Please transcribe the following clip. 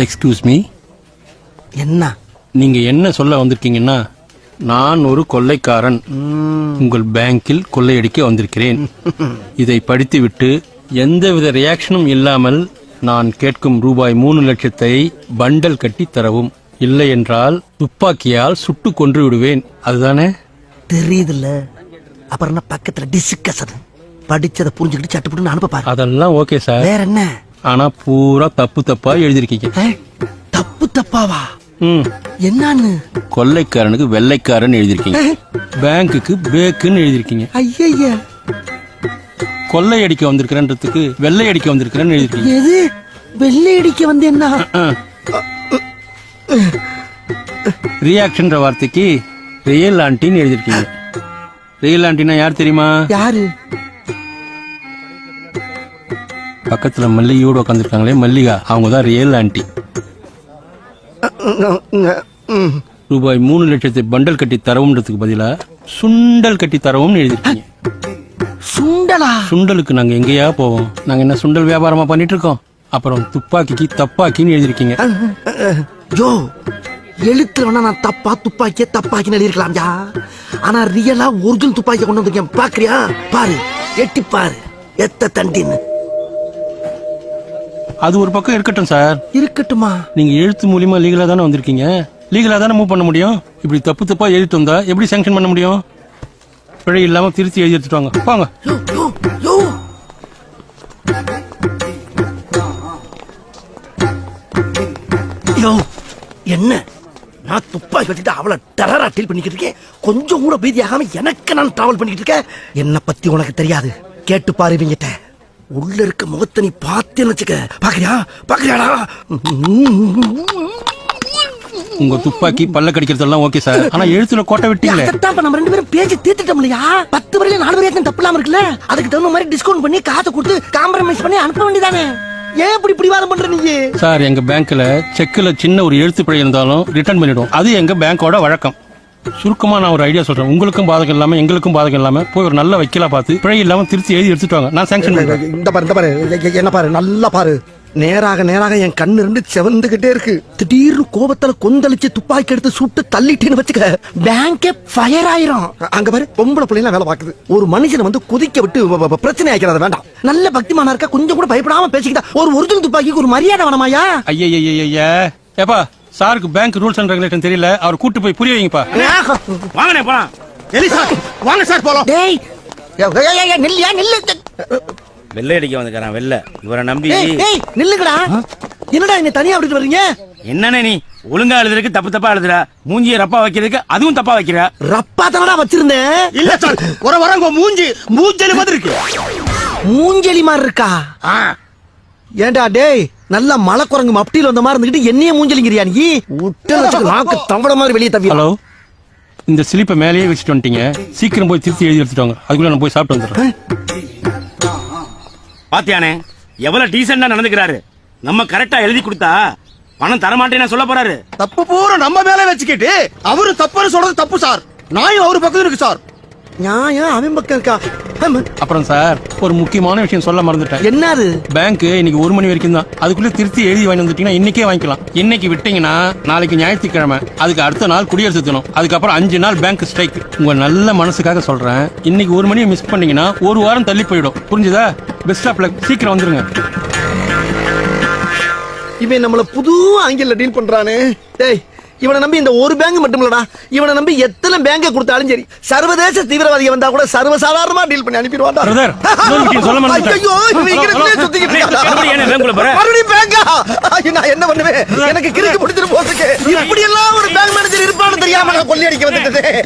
Excuse me, என்ன நீங்க என்ன சொல்ல வந்திருக்கீங்கன்னா, நான் ஒரு கொள்ளைக்காரன் உங்கள் பேங்கில் கொள்ளையடிக்க வந்திருக்கிறேன். இதை படித்துவிட்டு எந்தவித ரியாக்ஷனும் இல்லாமல் நான் கேட்கும் ரூபாய் 3 லட்சத்தை பண்டல் கட்டி தரவும். இல்லை என்றால் துப்பாக்கியால் சுட்டு கொன்று விடுவேன். அதுதானே? தெரியுதுல்ல, அப்புறம் என்ன பக்கத்துல டிஸ்கஷன். படிச்சதை புரிஞ்சுக்கிட்டு சட்டுப்பட்டு அனுப்ப பாரு. அதெல்லாம் ஓகே சார். வேற என்ன? ஆனா பூரா தப்பு தப்பா எழுதிருக்கீங்க. தப்பு தப்பாவா? என்னன்னு? கொள்ளைக்காரனுக்கு வெள்ளைக்காரன் எழுதிருக்கீங்க, பேங்குக்கு பேக்குன்னு எழுதிருக்கீங்க. ஐயா, கொள்ளை அடிக்க வந்திருக்கிறன்றதுக்கு வெள்ளை அடிக்க வந்திருக்கிறேன்னு எழுதிருக்கீங்க. எது வெள்ளை அடிக்க வந்து என்ன? ரியாக்ஷன்ற வார்த்தைக்கு ரியல் ஆண்டின்னு எழுதிருக்கீங்க. ரியல் ஆண்டினா யார் தெரியுமா? யாரு? பக்கத்துல மல்லிகையோடு உட்காந்துருக்காங்களே மல்லிகா, அவங்கதான் ரியல் ஆண்டி. ரூபாய் 3 லட்சத்தை பண்டல் கட்டி தரவுன்றதுக்கு பதிலா சுண்டல் கட்டி தரவும் எழுதிருக்கீங்க. சுண்டலா? சுண்டலுக்கு நாங்க எங்கேயா போவோம்? நாங்க என்ன சுண்டல் வியாபாரமா பண்ணிட்டு இருக்கோம்? அப்புறம் துப்பாக்கிக்கு தப்பாக்கின்னு எழுதிருக்கீங்க. ஜோ, எழுத்துல வேணா நான் தப்பா துப்பாக்கிய தப்பாக்கின்னு எழுதிருக்கலாம்யா. ஆனா ரியலா ஒரிஜினல் துப்பாக்கிய கொண்டு வந்திருக்கேன். பாக்குறியா? பாரு, எட்டி பாரு, எத்த தண்டின்னு. அது ஒரு பக்கம் இருக்கட்டும் சார். இருக்கட்டுமா? நீங்க எழுத்து மூலியமா லீகலா தானே வந்திருக்கீங்க. லீகலா தானே மூவ் பண்ண முடியும். இப்படி தப்பு தப்பா எழுதிட்டு வந்தா எப்படி சாங்ஷன் பண்ண முடியும்? பிழை இல்லாம திருத்தி எழுதி எடுத்துட்டு வாங்க. வாங்க. என்ன நான் துப்பாக்கி வச்சுட்டு அவளை டெரரா டீல் பண்ணிக்கிட்டு இருக்கேன். கொஞ்சம் கூட பீதியாகாம எனக்கு நான் டிராவல் பண்ணிக்கிட்டு இருக்கேன். என்ன பத்தி உனக்கு தெரியாது. கேட்டு பாரு இவங்கிட்ட. உள்ள இருக்க முகத்தை நீ பார்த்தேன்னு வச்சுக்க. பாக்குறியா? பாக்குறியாடா? உங்க துப்பாக்கி பல்ல கடிக்கிறதெல்லாம் ஓகே சார். ஆனா எழுத்துல கோட்டை விட்டீங்களே. அதான் நம்ம 2 பேரும் பேசி தீர்த்துட்டோம் இல்லையா? 10 வரையில 4 வரைக்கும் தப்பு இல்லாம இருக்குல்ல. அதுக்கு தகுந்த மாதிரி டிஸ்கவுண்ட் பண்ணி காசை கொடுத்து காம்ப்ரமைஸ் பண்ணி அனுப்ப வேண்டியதானே. ஏன் இப்படி பிடிவாதம் பண்ற நீங்க? சார், எங்க பேங்க்ல செக்ல சின்ன ஒரு எழுத்து பிழை இருந்தாலும் ரிட்டர்ன் பண்ணிடும். அது எங்க பேங்கோட வழக்கம். சுருக்கமா நான் ஒரு ஐடியா சொல்றேன். உங்களுக்கும் பாதகம் இல்லாம எங்களுக்கும் பாதகம் இல்லாம போய் ஒரு நல்ல வக்கீலா பார்த்து பிழை இல்லாம திருத்தி எழுதி எடுத்துட்டு வாங்க. நான் சாங்ஷன் பண்றேன். இந்த பாரு, என்ன பாரு, நல்லா பாரு. நேராக என் கண்ணு 2 செவந்துகிட்டே இருக்கு. திடீர்னு கோபத்துல கொந்தளிச்சு துப்பாக்கி எடுத்து சுட்டு தள்ளிட்டேன்னு வச்சுக்க, பேங்கே ஃபயர் ஆயிரும். அங்க பாரு, பொம்பளை பிள்ளைங்க வேலை பாக்குது. ஒரு மனுஷனை வந்து கொதிக்க விட்டு பிரச்சனை ஆக்கிறது வேண்டாம். நல்ல பக்திமானா இருக்கா, கொஞ்சம் கூட பயப்படாம பேசிக்கிட்டா ஒரு ஒரிஜினல் துப்பாக்கிக்கு ஒரு மரியாதை வேணாமாயா? ஐயா ஏப்பா, சாருக்கு பேங்க் ரூல்ஸ் அண்ட் ரெகுலேஷன் தெரியல. அவர் கூட்டு போய் புரிய வைங்கப்பா. வாங்கனே போலாம். எலி சார், வாங்க சார் போலாம். டேய், நில்லு. வெள்ளை அடிக்க வந்துக்கறான் வெள்ள. இவரை நம்பி நில்லுங்கடா. என்னடா இங்க தனியா விட்டுட்டு வர்றீங்க? என்னண்ணே நீ ஒழுங்கா எழுதுறதுக்கு தப்பு தப்பா எழுதுற. மூஞ்சியை ரப்பா வைக்கிறதுக்கு அதுவும் தப்பா வைக்கிற. ரப்பா தானடா வச்சிருந்தேன். இல்ல சார், வரங்க மூஞ்சலி மாதிரி இருக்கு. மூஞ்சலி மாதிரி இருக்கா? ஏண்டா டேய், நல்ல மலை குரங்கு மப்டியில் வந்த மாதிரி இருந்துகிட்டு என்னையே மூஞ்சலிங்கிறியா நீ? நாக்கு தவட மாதிரி வெளியே தவி. ஹலோ, இந்த ஸ்லிப்பை மேலேயே வச்சுட்டு வந்துட்டீங்க. சீக்கிரம் போய் திருத்தி எழுதி எடுத்துட்டு வாங்க. அதுக்குள்ள நான் போய் சாப்பிட்டு வந்துடுறேன். பாத்தியானே எவ்வளவு டீசெண்டா நடந்துக்கிறாரு. நம்ம கரெக்டா எழுதி கொடுத்தா பணம் தரமாட்டேன்னு சொல்ல போறாரு. தப்பு பூரா நம்ம மேல வச்சுக்கிட்டு அவரு தப்புன்னு சொல்றது தப்பு சார். நாயும் அவரு பக்கம் இருக்கு சார். நியாயம் அவன் பக்கம் இருக்கா? அப்புறம் சார், ஒரு முக்கியமான விஷயம் சொல்ல மறந்துட்டேன். என்னது? பேங்க் இன்னைக்கு 1 மணி வரைக்கும் தான். அதுக்குள்ள திருத்தி எழுதி வாங்கி வந்துட்டீங்கன்னா இன்னைக்கே வாங்கிக்கலாம். இன்னைக்கு விட்டீங்கன்னா நாளைக்கு ஞாயிற்றுக்கிழமை, அதுக்கு அடுத்த நாள் குடியரசு தினம், அதுக்கப்புறம் 5 நாள் பேங்க் ஸ்ட்ரைக். உங்க நல்ல மனசுக்காக சொல்றேன். இன்னைக்கு 1 மணியை மிஸ் பண்ணீங்கன்னா 1 வாரம் தள்ளி போயிடும். புரிஞ்சுதா? Best of luck. சீக்கிரம் வந்துருங்க. இவன் நம்மள புது ஆங்கில டீல் பண்றானே. டேய், இவனை நம்பி இந்த ஒரு பேங்க் மட்டும் இல்லடா, இவனை நம்பி எத்தனை பேங்க கொடுத்தாலும் சரி, சர்வதேச தீவிரவாதிகள் வந்தா கூட சர்வசாதாரணமா டீல் பண்ணி அனுப்பிடுவான்டா. ஐயோ, நான் என்ன பண்ணுவேன்? எனக்கு கிறுக்கு பிடிச்சிட்டு போறதுக்கு இப்படி எல்லாம் ஒரு பேங்க் மேனேஜர் இருப்பான்னு தெரியாம நான் கொள்ளையடிக்க வந்துட்டேன்.